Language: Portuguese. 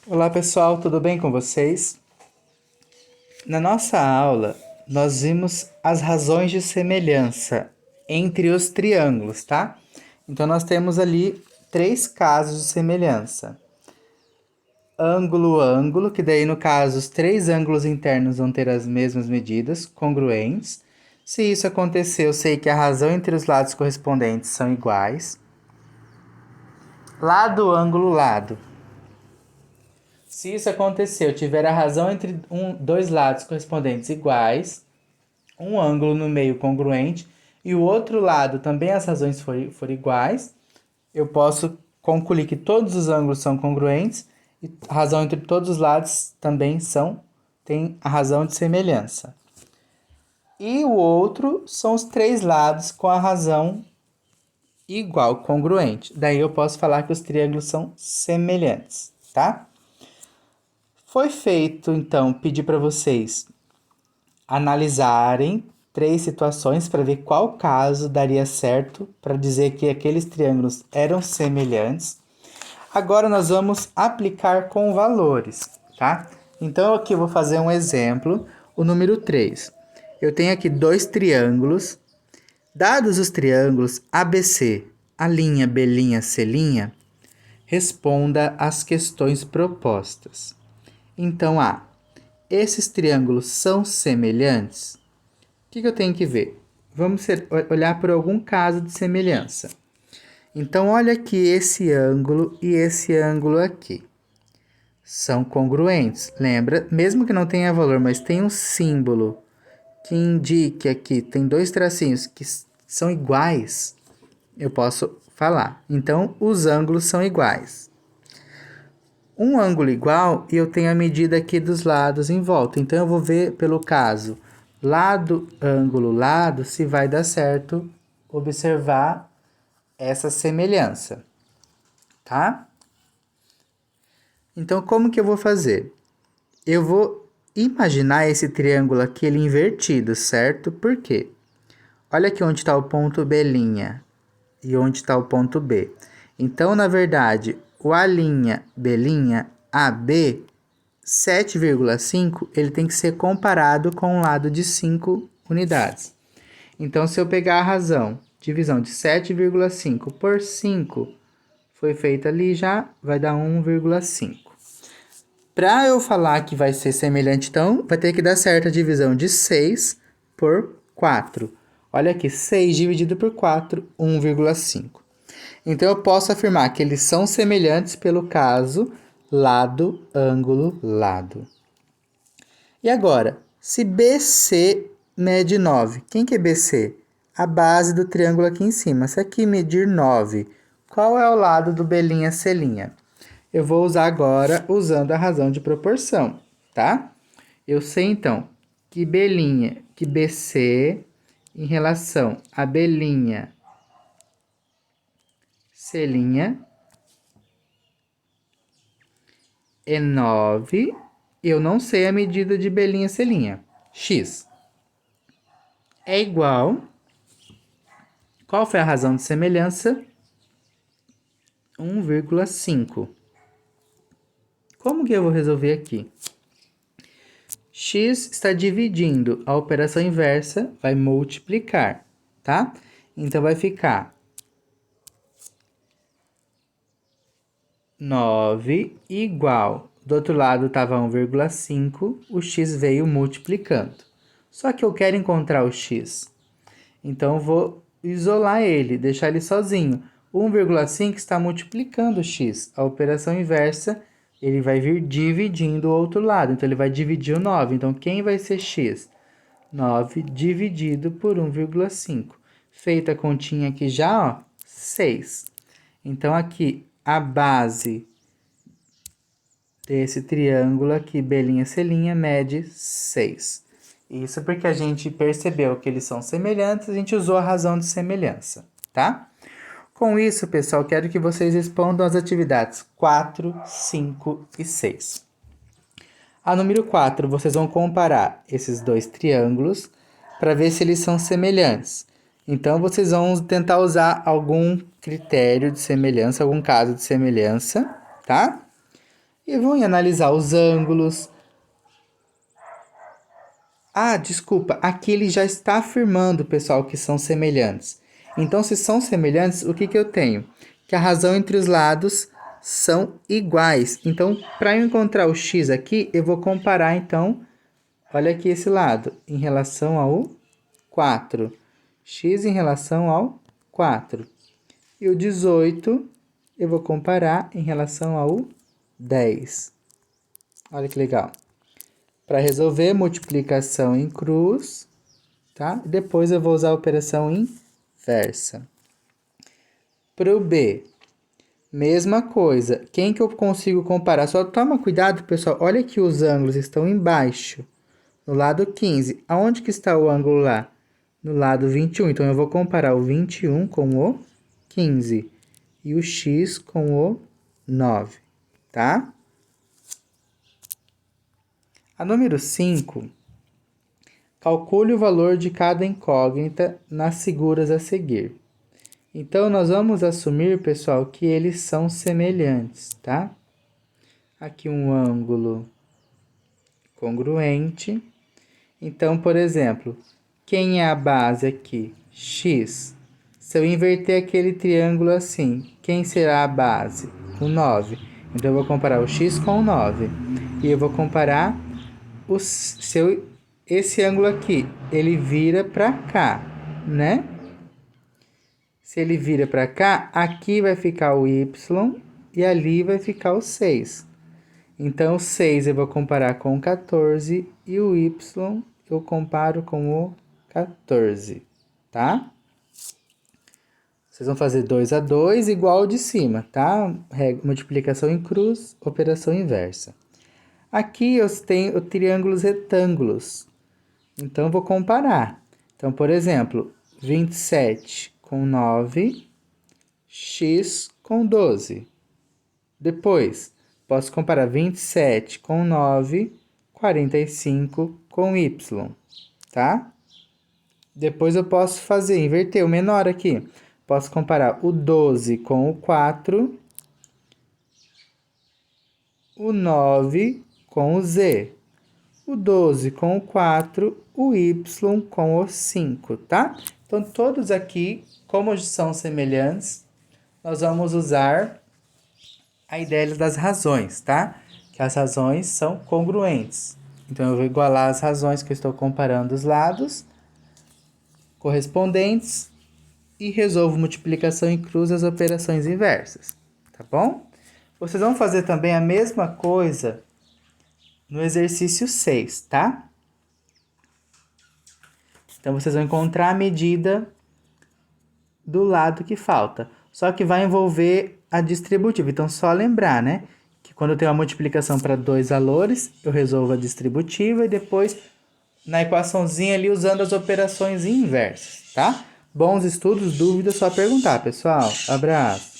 Olá pessoal, tudo bem com vocês? Na nossa aula, nós vimos as razões de semelhança entre os triângulos, tá? Então nós temos ali três casos de semelhança. Ângulo, ângulo, que daí no caso os três ângulos internos vão ter as mesmas medidas, congruentes. Se isso acontecer, eu sei que a razão entre os lados correspondentes são iguais. Lado, ângulo, lado. Se isso acontecer, eu tiver a razão entre dois lados correspondentes iguais, um ângulo no meio congruente e o outro lado também as razões forem iguais, eu posso concluir que todos os ângulos são congruentes e a razão entre todos os lados também tem a razão de semelhança. E o outro são os três lados com a razão igual, congruente. Daí eu posso falar que os triângulos são semelhantes, tá? Foi feito, então, pedir para vocês analisarem três situações para ver qual caso daria certo para dizer que aqueles triângulos eram semelhantes. Agora nós vamos aplicar com valores, tá? Então aqui eu vou fazer um exemplo, o número 3. Eu tenho aqui dois triângulos. Dados os triângulos ABC, a linha, B', C', responda às questões propostas. Então, esses triângulos são semelhantes? O que eu tenho que ver? Vamos olhar por algum caso de semelhança. Então, olha aqui esse ângulo e esse ângulo aqui. São congruentes. Lembra? Mesmo que não tenha valor, mas tem um símbolo que indique aqui, tem dois tracinhos que são iguais, eu posso falar. Então, os ângulos são iguais. Um ângulo igual e eu tenho a medida aqui dos lados em volta. Então, eu vou ver pelo caso lado, ângulo, lado, se vai dar certo observar essa semelhança, tá? Então, como que eu vou fazer? Eu vou imaginar esse triângulo aqui, ele invertido, certo? Por quê? Olha aqui onde está o ponto B' e onde está o ponto B. Então, na verdade, o A'B, AB, 7,5, ele tem que ser comparado com um lado de 5 unidades. Então, se eu pegar a razão, divisão de 7,5 por 5, foi feita ali já, vai dar 1,5. Para eu falar que vai ser semelhante, então, vai ter que dar certo a divisão de 6 por 4. Olha aqui, 6 dividido por 4, 1,5. Então, eu posso afirmar que eles são semelhantes pelo caso lado, ângulo, lado. E agora, se BC mede 9, quem que é BC? A base do triângulo aqui em cima. Se aqui medir 9, qual é o lado do B', C'? Eu vou usar agora usando a razão de proporção, tá? Eu sei, então, que que BC em relação a B', C' é 9. Eu não sei a medida de B', C'. X é igual... Qual foi a razão de semelhança? 1,5. Como que eu vou resolver aqui? X está dividindo, a operação inversa vai multiplicar, tá? Então, vai ficar 9 igual, do outro lado estava 1,5, o x veio multiplicando. Só que eu quero encontrar o x, então eu vou isolar ele, deixar ele sozinho. 1,5 está multiplicando o x, a operação inversa, ele vai vir dividindo o outro lado, então ele vai dividir o 9. Então, quem vai ser x? 9 dividido por 1,5. Feita a continha aqui já, 6. Então, aqui, a base desse triângulo aqui, B', C', mede 6. Isso porque a gente percebeu que eles são semelhantes, a gente usou a razão de semelhança, tá? Com isso, pessoal, quero que vocês respondam as atividades 4, 5 e 6. A número 4, vocês vão comparar esses dois triângulos para ver se eles são semelhantes. Então, vocês vão tentar usar algum critério de semelhança, algum caso de semelhança, tá? E vão analisar os ângulos. Ah, desculpa, aqui ele já está afirmando, pessoal, que são semelhantes. Então, se são semelhantes, o que eu tenho? Que a razão entre os lados são iguais. Então, para eu encontrar o x aqui, eu vou comparar, então, olha aqui esse lado, em relação ao 4. X em relação ao 4. E o 18, eu vou comparar em relação ao 10. Olha que legal. Para resolver multiplicação em cruz, tá? Depois eu vou usar a operação inversa. Para o B, mesma coisa. Quem que eu consigo comparar? Só toma cuidado, pessoal. Olha que os ângulos estão embaixo, no lado 15. Aonde que está o ângulo lá? No lado 21. Então, eu vou comparar o 21 com o 15 e o x com o 9, tá? A número 5, calcule o valor de cada incógnita nas figuras a seguir. Então, nós vamos assumir, pessoal, que eles são semelhantes, tá? Aqui um ângulo congruente. Então, por exemplo, quem é a base aqui? X. Se eu inverter aquele triângulo assim, quem será a base? O 9. Então, eu vou comparar o x com o 9. E eu vou comparar esse ângulo aqui, ele vira para cá, né? Se ele vira para cá, aqui vai ficar o y e ali vai ficar o 6. Então, o 6 eu vou comparar com o 14 e o y eu comparo com o 14, tá? Vocês vão fazer 2 a 2 igual ao de cima, tá? Multiplicação em cruz, operação inversa. Aqui eu tenho triângulos retângulos. Então, eu vou comparar. Então, por exemplo, 27 com 9, x com 12. Depois, posso comparar 27 com 9, 45 com y, tá? Depois eu posso inverter o menor aqui. Posso comparar o 12 com o 4, o 9 com o z, o 12 com o 4, o y com o 5, tá? Então, todos aqui, como são semelhantes, nós vamos usar a ideia das razões, tá? Que as razões são congruentes. Então, eu vou igualar as razões que eu estou comparando os lados correspondentes e resolvo multiplicação em cruz as operações inversas, tá bom? Vocês vão fazer também a mesma coisa no exercício 6, tá? Então, vocês vão encontrar a medida do lado que falta. Só que vai envolver a distributiva. Então, só lembrar, né? Que quando eu tenho uma multiplicação para dois valores, eu resolvo a distributiva e depois na equaçãozinha ali usando as operações inversas, tá? Bons estudos, dúvidas, só perguntar, pessoal. Abraço!